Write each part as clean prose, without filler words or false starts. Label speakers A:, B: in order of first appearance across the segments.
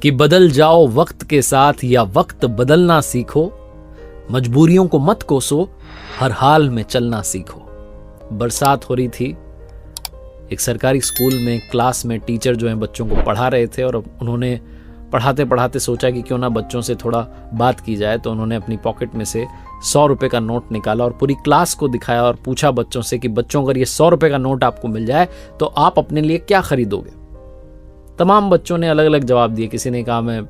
A: कि बदल जाओ वक्त के साथ या वक्त बदलना सीखो, मजबूरियों को मत कोसो, हर हाल में चलना सीखो। बरसात हो रही थी, एक सरकारी स्कूल में क्लास में टीचर जो हैं बच्चों को पढ़ा रहे थे और उन्होंने पढ़ाते पढ़ाते सोचा कि क्यों ना बच्चों से थोड़ा बात की जाए। तो उन्होंने अपनी पॉकेट में से 100 रुपए का नोट निकाला और पूरी क्लास को दिखाया और पूछा बच्चों से कि बच्चों अगर ये 100 रुपए का नोट आपको मिल जाए तो आप अपने लिए क्या खरीदोगे। तमाम बच्चों ने अलग अलग जवाब दिए। किसी ने कहा मैं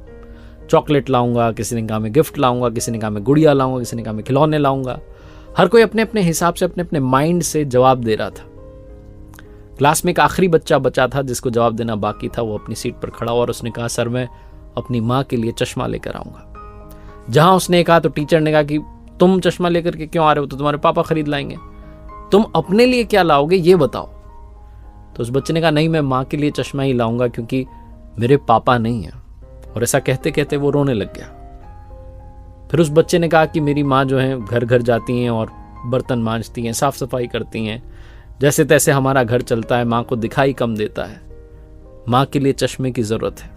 A: चॉकलेट लाऊंगा, किसी ने कहा मैं गिफ्ट लाऊंगा, किसी ने कहा मैं गुड़िया लाऊंगा, किसी ने कहा मैं खिलौने लाऊंगा। हर कोई अपने अपने हिसाब से अपने अपने माइंड से जवाब दे रहा था। क्लास में एक आखिरी बच्चा बचा था जिसको जवाब देना बाकी था। वो अपनी सीट पर खड़ा हुआ और उसने कहा सर मैं अपनी माँ के लिए चश्मा लेकर आऊंगा। जहां उसने कहा तो टीचर ने कहा कि तुम चश्मा लेकर के क्यों आ रहे हो, तो तुम्हारे पापा खरीद लाएंगे, तुम अपने लिए क्या लाओगे ये बताओ। तो उस बच्चे ने कहा नहीं मैं माँ के लिए चश्मा ही लाऊंगा क्योंकि मेरे पापा नहीं है। और ऐसा कहते कहते वो रोने लग गया। फिर उस बच्चे ने कहा कि मेरी माँ जो है घर घर जाती हैं और बर्तन मांजती हैं, साफ सफाई करती हैं, जैसे तैसे हमारा घर चलता है, माँ को दिखाई कम देता है, माँ के लिए चश्मे की जरूरत है।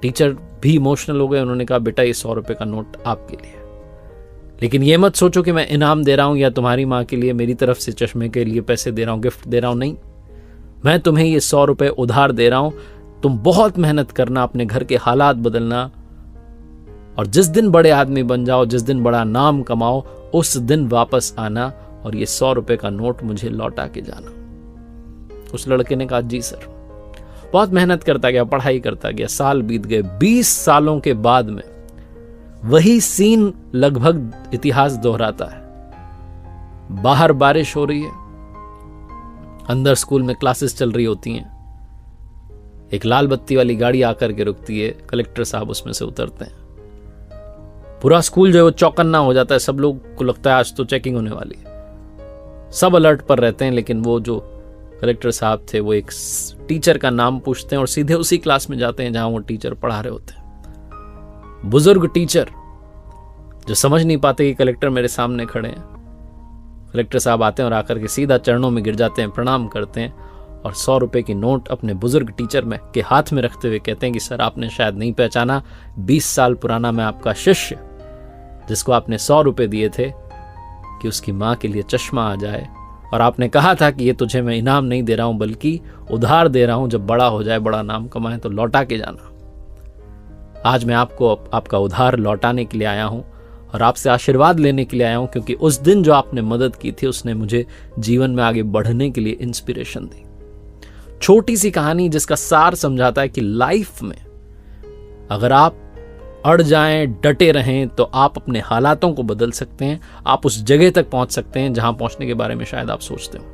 A: टीचर भी इमोशनल हो गए। उन्होंने कहा बेटा ये 100 रुपए का नोट आपके लिए, लेकिन ये मत सोचो कि मैं इनाम दे रहा हूं या तुम्हारी माँ के लिए मेरी तरफ से चश्मे के लिए पैसे दे रहा हूं, गिफ्ट दे रहा हूं। नहीं, मैं तुम्हें ये 100 रुपए उधार दे रहा हूं। तुम बहुत मेहनत करना, अपने घर के हालात बदलना और जिस दिन बड़े आदमी बन जाओ, जिस दिन बड़ा नाम कमाओ, उस दिन वापस आना और ये 100 रुपए का नोट मुझे लौटा के जाना। उस लड़के ने कहा जी सर। बहुत मेहनत करता गया, पढ़ाई करता गया, साल बीत गए। 20 सालों के बाद में वही सीन लगभग इतिहास दोहराता है। बाहर बारिश हो रही है, अंदर स्कूल में क्लासेस चल रही होती हैं। एक लाल बत्ती वाली गाड़ी आकर के रुकती है, कलेक्टर साहब उसमें से उतरते हैं। पूरा स्कूल जो है वो चौकन्ना हो जाता है। सब लोग को लगता है आज तो चेकिंग होने वाली है। सब अलर्ट पर रहते हैं, लेकिन वो जो कलेक्टर साहब थे वो एक टीचर का नाम पूछते हैं और सीधे उसी क्लास में जाते हैं जहां वो टीचर पढ़ा रहे होते हैं। बुजुर्ग टीचर जो समझ नहीं पाते कि कलेक्टर मेरे सामने खड़े हैं। कलेक्टर साहब आते हैं और आकर के सीधा चरणों में गिर जाते हैं, प्रणाम करते हैं और 100 रुपए की नोट अपने बुजुर्ग टीचर में के हाथ में रखते हुए कहते हैं कि सर आपने शायद नहीं पहचाना, 20 साल पुराना मैं आपका शिष्य जिसको आपने 100 रुपए दिए थे कि उसकी माँ के लिए चश्मा आ जाए, और आपने कहा था कि ये तुझे मैं इनाम नहीं दे रहा हूं बल्कि उधार दे रहा हूं, जब बड़ा हो जाए, बड़ा नाम कमाए तो लौटा के जाना। आज मैं आपको आपका उधार लौटाने के लिए आया हूं और आपसे आशीर्वाद लेने के लिए आया हूं, क्योंकि उस दिन जो आपने मदद की थी उसने मुझे जीवन में आगे बढ़ने के लिए इंस्पिरेशन दी। छोटी सी कहानी जिसका सार समझाता है कि लाइफ में अगर आप अड़ जाएं, डटे रहें, तो आप अपने हालातों को बदल सकते हैं। आप उस जगह तक पहुंच सकते हैं जहां पहुंचने के बारे में शायद आप सोचते हो।